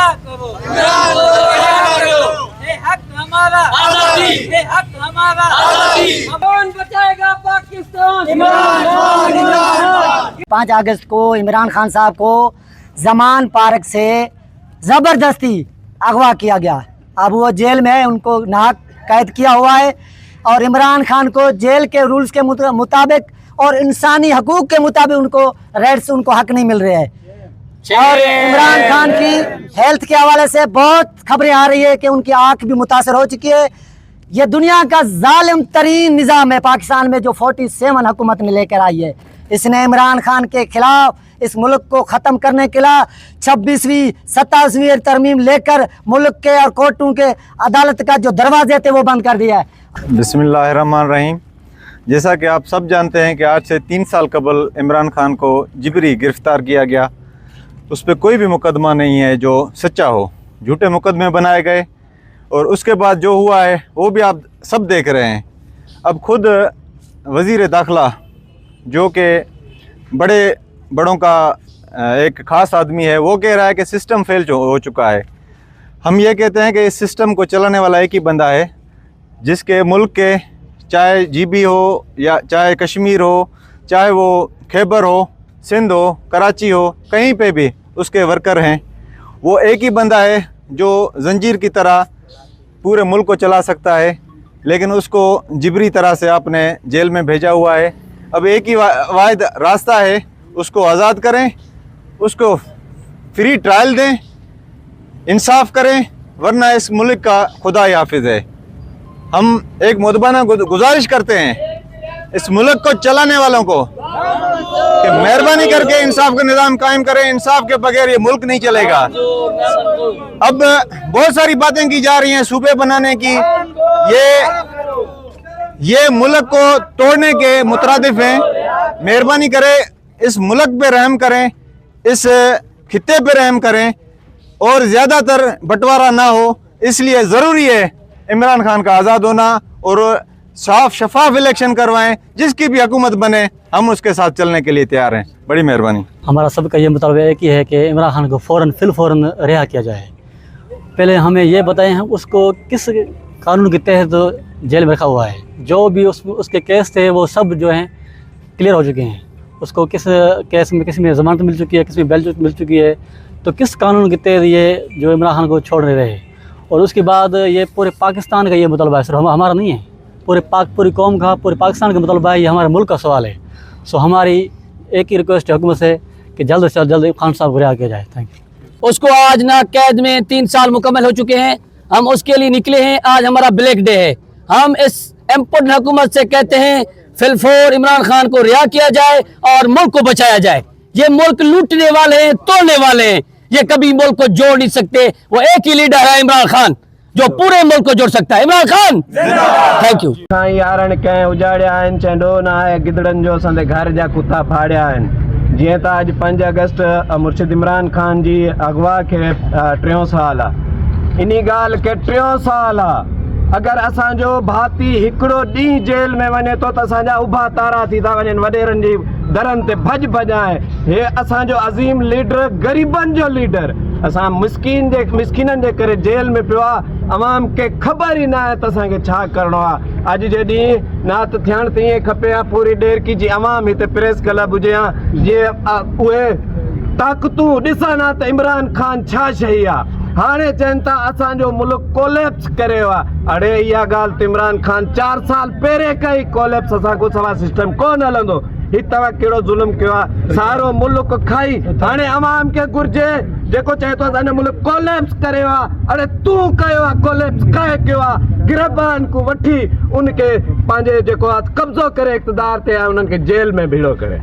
रिहा करो, ये हक हमारा, ये हक हमारा, कौन बचाएगा पाकिस्तान? 5 अगस्त को इमरान खान साहब को जमान पार्क से ज़बरदस्ती अगवा किया गया। अब वो जेल में है, उनको नाहक कैद किया हुआ है और इमरान खान को जेल के रूल्स के मुताबिक और इंसानी हकूक़ के मुताबिक उनको राइट्स, उनको हक नहीं मिल रहे हैं। और इमरान खान की हेल्थ के हवाले से बहुत खबरें आ रही है कि उनकी आँख भी मुतासर हो चुकी है। ये दुनिया का जालिम तरीन निज़ाम है पाकिस्तान में जो 47 हुकूमत में लेकर आई है। इसने इमरान खान के खिलाफ इस मुल्क को ख़त्म करने के लिए 26वीं 27वीं तरमीम लेकर मुल्क के और कोर्टों के अदालत का जो दरवाजे थे वो बंद कर दिया है। बिस्मिल्लाहिर्रहमानिर्रहीम। जैसा कि आप सब जानते हैं कि आज से 3 साल कबल इमरान खान को जिबरी गिरफ़्तार किया गया। उस पर कोई भी मुकदमा नहीं है जो सच्चा हो, झूठे मुकदमे बनाए गए और उसके बाद जो हुआ है वो भी आप सब देख रहे हैं। अब खुद वज़ीर दाखिला जो कि बड़ों का एक ख़ास आदमी है, वो कह रहा है कि सिस्टम फेल हो चुका है। हम ये कहते हैं कि इस सिस्टम को चलाने वाला एक ही बंदा है जिसके मुल्क के, चाहे जीबी हो या चाहे कश्मीर हो, चाहे वो खैबर हो, सिंध हो, कराची हो, कहीं पे भी उसके वर्कर हैं। वो एक ही बंदा है जो जंजीर की तरह पूरे मुल्क को चला सकता है, लेकिन उसको जिबरी तरह से आपने जेल में भेजा हुआ है। अब एक ही वाहिद रास्ता है, उसको आज़ाद करें, उसको फ्री ट्रायल दें, इंसाफ करें, वरना इस मुल्क का खुदा ही हाफिज़ है। हम एक मुदबाना गुजारिश करते हैं इस मुल्क को चलाने वालों को कि मेहरबानी करके इंसाफ का निज़ाम कायम करें। इंसाफ के बगैर ये मुल्क नहीं चलेगा। अब बहुत सारी बातें की जा रही हैं सूबे बनाने की, ये मुल्क को तोड़ने के मुतरादिफ हैं। मेहरबानी करें इस मुल्क पे रहम करें, इस खित्ते पे रहम करें और ज़्यादातर बंटवारा ना हो। इसलिए ज़रूरी है इमरान खान का आज़ाद होना और साफ शफाफ इलेक्शन करवाएं। जिसकी भी हुकूमत बने हम उसके साथ चलने के लिए तैयार हैं। बड़ी मेहरबानी। हमारा सबका ये मुतालबा एक ही है कि इमरान खान को फ़ौरन रिहा किया जाए। पहले हमें ये बताएं हम उसको किस कानून के तहत जेल में रखा हुआ है। जो भी उसके केस थे वो सब जो हैं क्लियर हो चुके हैं। उसको किस केस में, किसी में ज़मानत मिल चुकी है, किसी में बेल मिल चुकी है, तो किस कानून के तहत ये जो इमरान खान को छोड़ रहे हैं। और उसके बाद ये पूरे पाकिस्तान का ये मुतालबा है, सिर्फ हमारा नहीं है, पूरी कौम का, पूरे पाकिस्तान का मुतालबा है। ये हमारे मुल्क का सवाल है। सो हमारी एक ही रिक्वेस्ट है हुकूमत से कि जल्द से जल्द खान साहब को रिहा किया जाए। Thank you. उसको आज ना कैद में 3 साल मुकम्मल हो चुके हैं। हम उसके लिए निकले हैं। आज हमारा ब्लैक डे है। हम इस इम्पोर्टेंट हुकूमत से कहते हैं फिलफोर इमरान खान को रिहा किया जाए और मुल्क को बचाया जाए। ये मुल्क लूटने वाले हैं, तोड़ने वाले हैं। ये कभी मुल्क को जोड़ नहीं सकते। वो एक ही लीडर है इमरान खान जो पूरे मुल्क को जोड़ सकता है। इमरान खान। Thank you. यारन कंहिं उजाड़िया आहिनि, चंडो न आहे गिदड़नि जो असांजे घर जा कुता फाड़िया आहिनि। जीअं त अॼु 5 अगस्त मुर्शिद इमरान खान जी अगवा खे 3 साल आहे। इन ॻाल्हि खे 3 साल आहे। अगरि असांजो भाती हिकिड़ो ॾींहुं जेल में वञे थो त असांजा उभा तारा थी था वञनि, वॾेरनि जी दरनि ते भॼ आहे। हे असांजो अज़ीम लीडर, ग़रीबनि जो लीडर, असां मिसकीननि जे करे जेल में पियो आहे। अवाम खे ख़बर ई न आहे त असांखे छा करिणो आहे। अॼु जे ॾींहुं नात थियण त ईअं खपे हा, पूरी डेरकी जी अवाम हिते प्रेस क्लब हुजे हा, जीअं उहे ताक़तूं ॾिसनि हा त इमरान खान छा शइ आहे। हाणे चवनि था असांजो मुल्क कोलैप्स करे वियो आहे। अड़े इहा ॻाल्हि त इमरान खान 4 साल पहिरें कई। कोलैप्स असांखो सवा सिस्टम कोन हलंदो। ही तव्हां कहिड़ो ज़ुल्म कयो आहे, सारो मुल्क खाई। हाणे अवाम खे घुर्जे जेको चए थो असांजो मुल्क कोलैप्स करे वियो आहे। अड़े तूं कयो आहे कोलैप्स, काहे कयो आहे? गिरबान को वठी उनखे पंहिंजे जेको आहे कब्ज़ो करे इक़्तिदार ते आहे, उन्हनि खे जेल में भीड़ो करे।